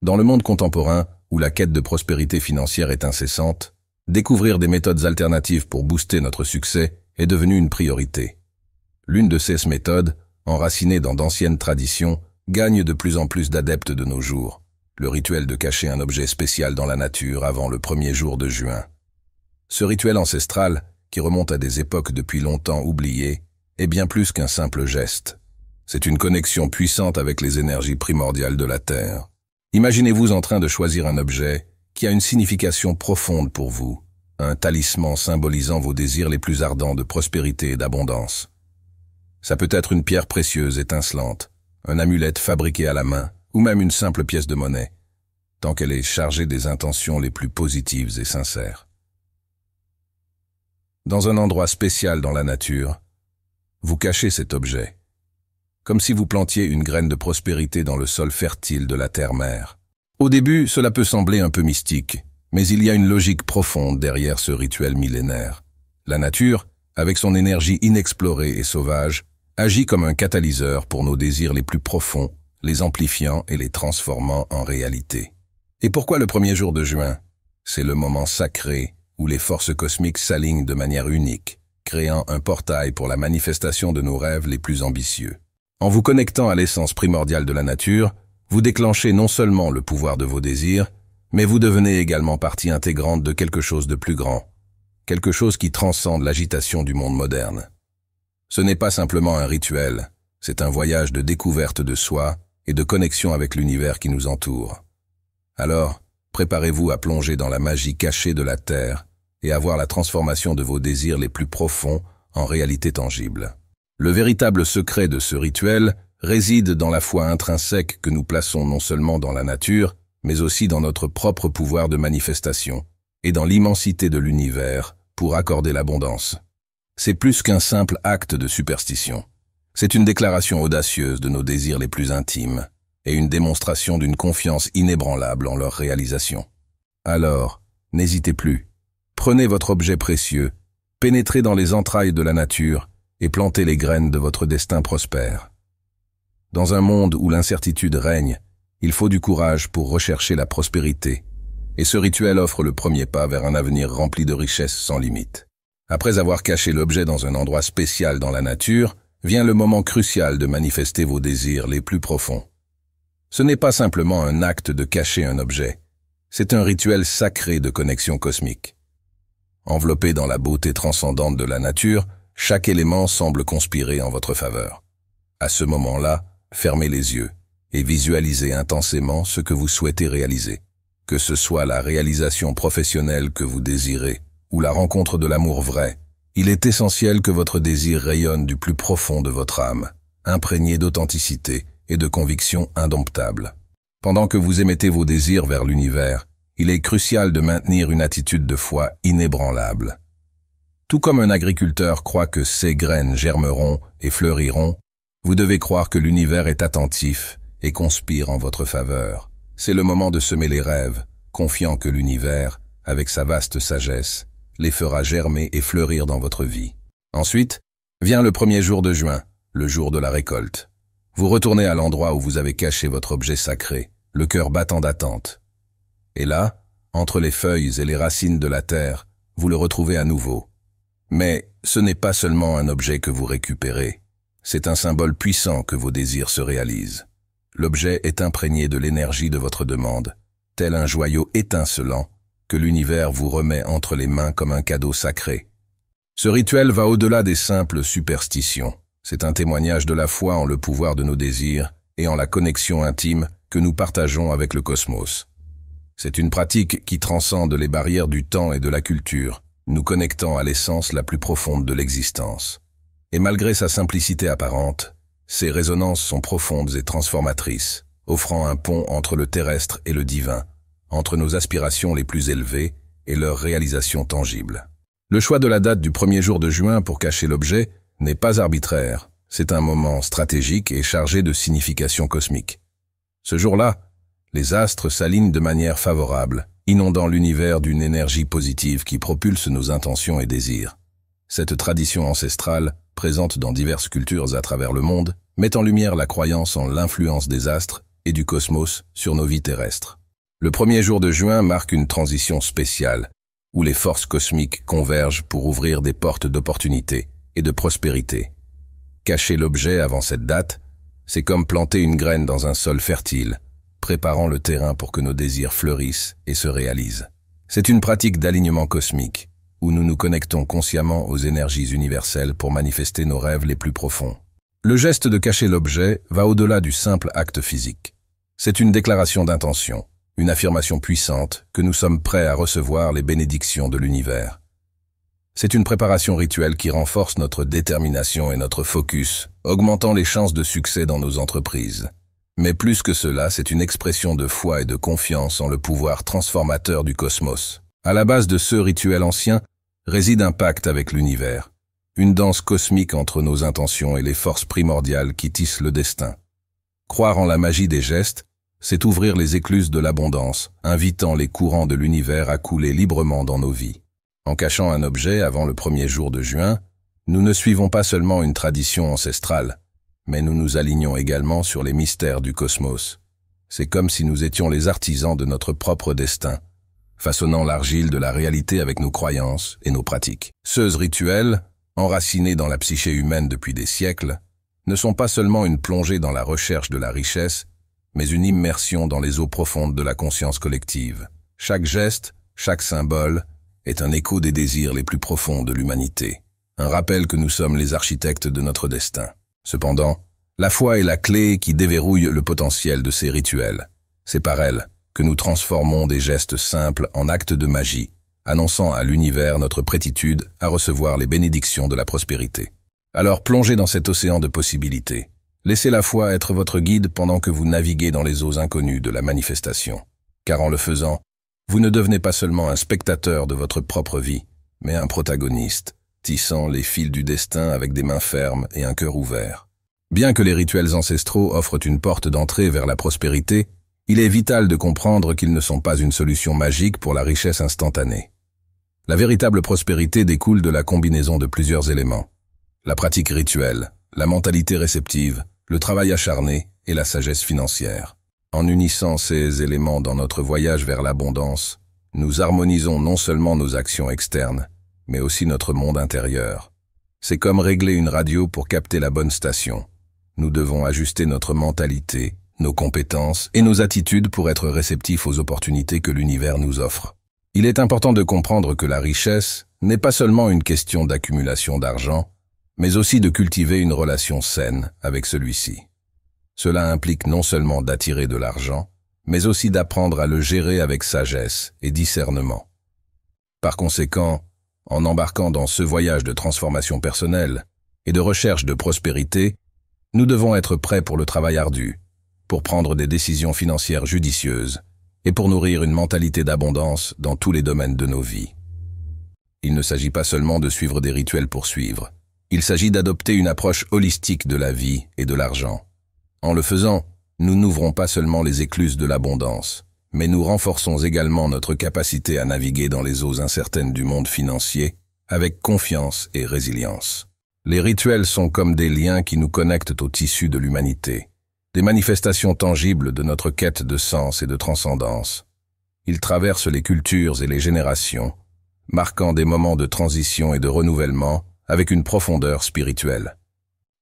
Dans le monde contemporain, où la quête de prospérité financière est incessante, découvrir des méthodes alternatives pour booster notre succès est devenu une priorité. L'une de ces méthodes, enracinée dans d'anciennes traditions, gagne de plus en plus d'adeptes de nos jours. Le rituel de cacher un objet spécial dans la nature avant le premier jour de juin. Ce rituel ancestral, qui remonte à des époques depuis longtemps oubliées, est bien plus qu'un simple geste. C'est une connexion puissante avec les énergies primordiales de la Terre. Imaginez-vous en train de choisir un objet qui a une signification profonde pour vous, un talisman symbolisant vos désirs les plus ardents de prospérité et d'abondance. Ça peut être une pierre précieuse étincelante, un amulette fabriqué à la main, ou même une simple pièce de monnaie, tant qu'elle est chargée des intentions les plus positives et sincères. Dans un endroit spécial dans la nature, vous cachez cet objet, comme si vous plantiez une graine de prospérité dans le sol fertile de la terre-mère. Au début, cela peut sembler un peu mystique, mais il y a une logique profonde derrière ce rituel millénaire. La nature, avec son énergie inexplorée et sauvage, agit comme un catalyseur pour nos désirs les plus profonds, les amplifiant et les transformant en réalité. Et pourquoi le premier jour de juin? C'est le moment sacré où les forces cosmiques s'alignent de manière unique, créant un portail pour la manifestation de nos rêves les plus ambitieux. En vous connectant à l'essence primordiale de la nature, vous déclenchez non seulement le pouvoir de vos désirs, mais vous devenez également partie intégrante de quelque chose de plus grand, quelque chose qui transcende l'agitation du monde moderne. Ce n'est pas simplement un rituel, c'est un voyage de découverte de soi et de connexion avec l'univers qui nous entoure. Alors, préparez-vous à plonger dans la magie cachée de la Terre et à voir la transformation de vos désirs les plus profonds en réalité tangible. Le véritable secret de ce rituel réside dans la foi intrinsèque que nous plaçons non seulement dans la nature, mais aussi dans notre propre pouvoir de manifestation et dans l'immensité de l'univers pour accorder l'abondance. C'est plus qu'un simple acte de superstition. C'est une déclaration audacieuse de nos désirs les plus intimes et une démonstration d'une confiance inébranlable en leur réalisation. Alors, n'hésitez plus. Prenez votre objet précieux, pénétrez dans les entrailles de la nature et plantez les graines de votre destin prospère. Dans un monde où l'incertitude règne, il faut du courage pour rechercher la prospérité, et ce rituel offre le premier pas vers un avenir rempli de richesses sans limite. Après avoir caché l'objet dans un endroit spécial dans la nature, vient le moment crucial de manifester vos désirs les plus profonds. Ce n'est pas simplement un acte de cacher un objet, c'est un rituel sacré de connexion cosmique. Enveloppé dans la beauté transcendante de la nature, chaque élément semble conspirer en votre faveur. À ce moment-là, fermez les yeux et visualisez intensément ce que vous souhaitez réaliser. Que ce soit la réalisation professionnelle que vous désirez ou la rencontre de l'amour vrai, il est essentiel que votre désir rayonne du plus profond de votre âme, imprégné d'authenticité et de conviction indomptable. Pendant que vous émettez vos désirs vers l'univers, il est crucial de maintenir une attitude de foi inébranlable. Tout comme un agriculteur croit que ses graines germeront et fleuriront, vous devez croire que l'univers est attentif et conspire en votre faveur. C'est le moment de semer les rêves, confiant que l'univers, avec sa vaste sagesse, les fera germer et fleurir dans votre vie. Ensuite, vient le premier jour de juin, le jour de la récolte. Vous retournez à l'endroit où vous avez caché votre objet sacré, le cœur battant d'attente. Et là, entre les feuilles et les racines de la terre, vous le retrouvez à nouveau. Mais ce n'est pas seulement un objet que vous récupérez, c'est un symbole puissant que vos désirs se réalisent. L'objet est imprégné de l'énergie de votre demande, tel un joyau étincelant que l'univers vous remet entre les mains comme un cadeau sacré. Ce rituel va au-delà des simples superstitions. C'est un témoignage de la foi en le pouvoir de nos désirs et en la connexion intime que nous partageons avec le cosmos. C'est une pratique qui transcende les barrières du temps et de la culture, nous connectant à l'essence la plus profonde de l'existence. Et malgré sa simplicité apparente, ses résonances sont profondes et transformatrices, offrant un pont entre le terrestre et le divin, entre nos aspirations les plus élevées et leur réalisation tangible. Le choix de la date du premier jour de juin pour cacher l'objet n'est pas arbitraire, c'est un moment stratégique et chargé de signification cosmique. Ce jour-là, les astres s'alignent de manière favorable, inondant l'univers d'une énergie positive qui propulse nos intentions et désirs. Cette tradition ancestrale, présente dans diverses cultures à travers le monde, met en lumière la croyance en l'influence des astres et du cosmos sur nos vies terrestres. Le premier jour de juin marque une transition spéciale, où les forces cosmiques convergent pour ouvrir des portes d'opportunité et de prospérité. Cacher l'objet avant cette date, c'est comme planter une graine dans un sol fertile, préparant le terrain pour que nos désirs fleurissent et se réalisent. C'est une pratique d'alignement cosmique, où nous nous connectons consciemment aux énergies universelles pour manifester nos rêves les plus profonds. Le geste de cacher l'objet va au-delà du simple acte physique. C'est une déclaration d'intention, une affirmation puissante que nous sommes prêts à recevoir les bénédictions de l'univers. C'est une préparation rituelle qui renforce notre détermination et notre focus, augmentant les chances de succès dans nos entreprises. Mais plus que cela, c'est une expression de foi et de confiance en le pouvoir transformateur du cosmos. À la base de ce rituel ancien réside un pacte avec l'univers, une danse cosmique entre nos intentions et les forces primordiales qui tissent le destin. Croire en la magie des gestes, c'est ouvrir les écluses de l'abondance, invitant les courants de l'univers à couler librement dans nos vies. En cachant un objet avant le premier jour de juin, nous ne suivons pas seulement une tradition ancestrale, mais nous nous alignons également sur les mystères du cosmos. C'est comme si nous étions les artisans de notre propre destin, façonnant l'argile de la réalité avec nos croyances et nos pratiques. Ces rituels, enracinés dans la psyché humaine depuis des siècles, ne sont pas seulement une plongée dans la recherche de la richesse, mais une immersion dans les eaux profondes de la conscience collective. Chaque geste, chaque symbole, est un écho des désirs les plus profonds de l'humanité, un rappel que nous sommes les architectes de notre destin. Cependant, la foi est la clé qui déverrouille le potentiel de ces rituels. C'est par elle que nous transformons des gestes simples en actes de magie, annonçant à l'univers notre prétitude à recevoir les bénédictions de la prospérité. Alors plongez dans cet océan de possibilités. Laissez la foi être votre guide pendant que vous naviguez dans les eaux inconnues de la manifestation. Car en le faisant, vous ne devenez pas seulement un spectateur de votre propre vie, mais un protagoniste, tissant les fils du destin avec des mains fermes et un cœur ouvert. Bien que les rituels ancestraux offrent une porte d'entrée vers la prospérité, il est vital de comprendre qu'ils ne sont pas une solution magique pour la richesse instantanée. La véritable prospérité découle de la combinaison de plusieurs éléments. La pratique rituelle, la mentalité réceptive, le travail acharné et la sagesse financière. En unissant ces éléments dans notre voyage vers l'abondance, nous harmonisons non seulement nos actions externes, mais aussi notre monde intérieur. C'est comme régler une radio pour capter la bonne station. Nous devons ajuster notre mentalité, nos compétences et nos attitudes pour être réceptifs aux opportunités que l'univers nous offre. Il est important de comprendre que la richesse n'est pas seulement une question d'accumulation d'argent, mais aussi de cultiver une relation saine avec celui-ci. Cela implique non seulement d'attirer de l'argent, mais aussi d'apprendre à le gérer avec sagesse et discernement. Par conséquent, en embarquant dans ce voyage de transformation personnelle et de recherche de prospérité, nous devons être prêts pour le travail ardu, pour prendre des décisions financières judicieuses et pour nourrir une mentalité d'abondance dans tous les domaines de nos vies. Il ne s'agit pas seulement de suivre des rituels pour suivre. Il s'agit d'adopter une approche holistique de la vie et de l'argent. En le faisant, nous n'ouvrons pas seulement les écluses de l'abondance, mais nous renforçons également notre capacité à naviguer dans les eaux incertaines du monde financier avec confiance et résilience. Les rituels sont comme des liens qui nous connectent au tissu de l'humanité, des manifestations tangibles de notre quête de sens et de transcendance. Ils traversent les cultures et les générations, marquant des moments de transition et de renouvellement avec une profondeur spirituelle.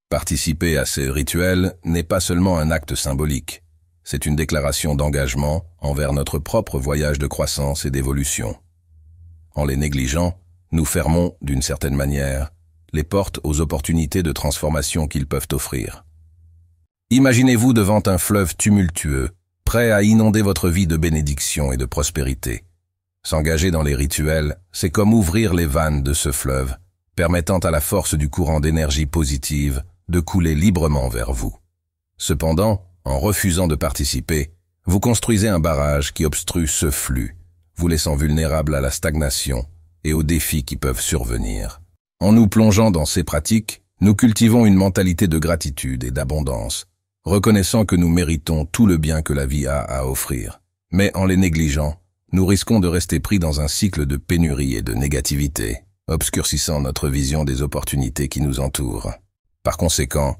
Participer à ces rituels n'est pas seulement un acte symbolique, c'est une déclaration d'engagement envers notre propre voyage de croissance et d'évolution. En les négligeant, nous fermons, d'une certaine manière, les portes aux opportunités de transformation qu'ils peuvent offrir. Imaginez-vous devant un fleuve tumultueux, prêt à inonder votre vie de bénédictions et de prospérité. S'engager dans les rituels, c'est comme ouvrir les vannes de ce fleuve, permettant à la force du courant d'énergie positive de couler librement vers vous. Cependant, en refusant de participer, vous construisez un barrage qui obstrue ce flux, vous laissant vulnérable à la stagnation et aux défis qui peuvent survenir. En nous plongeant dans ces pratiques, nous cultivons une mentalité de gratitude et d'abondance, reconnaissant que nous méritons tout le bien que la vie a à offrir. Mais en les négligeant, nous risquons de rester pris dans un cycle de pénurie et de négativité, obscurcissant notre vision des opportunités qui nous entourent. Par conséquent,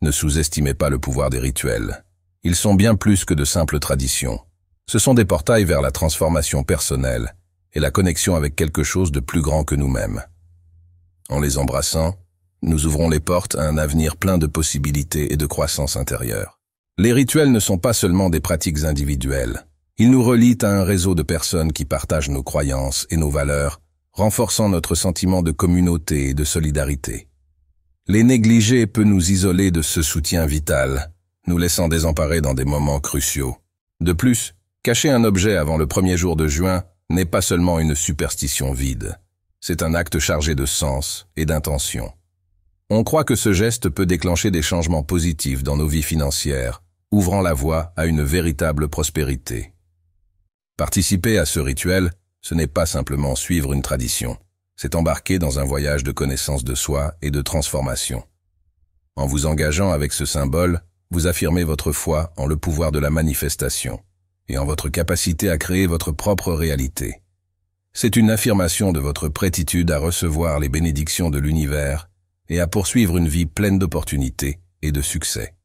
ne sous-estimez pas le pouvoir des rituels. Ils sont bien plus que de simples traditions. Ce sont des portails vers la transformation personnelle et la connexion avec quelque chose de plus grand que nous-mêmes. En les embrassant, nous ouvrons les portes à un avenir plein de possibilités et de croissance intérieure. Les rituels ne sont pas seulement des pratiques individuelles. Ils nous relient à un réseau de personnes qui partagent nos croyances et nos valeurs, renforçant notre sentiment de communauté et de solidarité. Les négliger peut nous isoler de ce soutien vital, nous laissant désemparés dans des moments cruciaux. De plus, cacher un objet avant le 1er jour de juin n'est pas seulement une superstition vide. C'est un acte chargé de sens et d'intention. On croit que ce geste peut déclencher des changements positifs dans nos vies financières, ouvrant la voie à une véritable prospérité. Participer à ce rituel, ce n'est pas simplement suivre une tradition, c'est embarquer dans un voyage de connaissance de soi et de transformation. En vous engageant avec ce symbole, vous affirmez votre foi en le pouvoir de la manifestation et en votre capacité à créer votre propre réalité. C'est une affirmation de votre prêtitude à recevoir les bénédictions de l'univers et à poursuivre une vie pleine d'opportunités et de succès.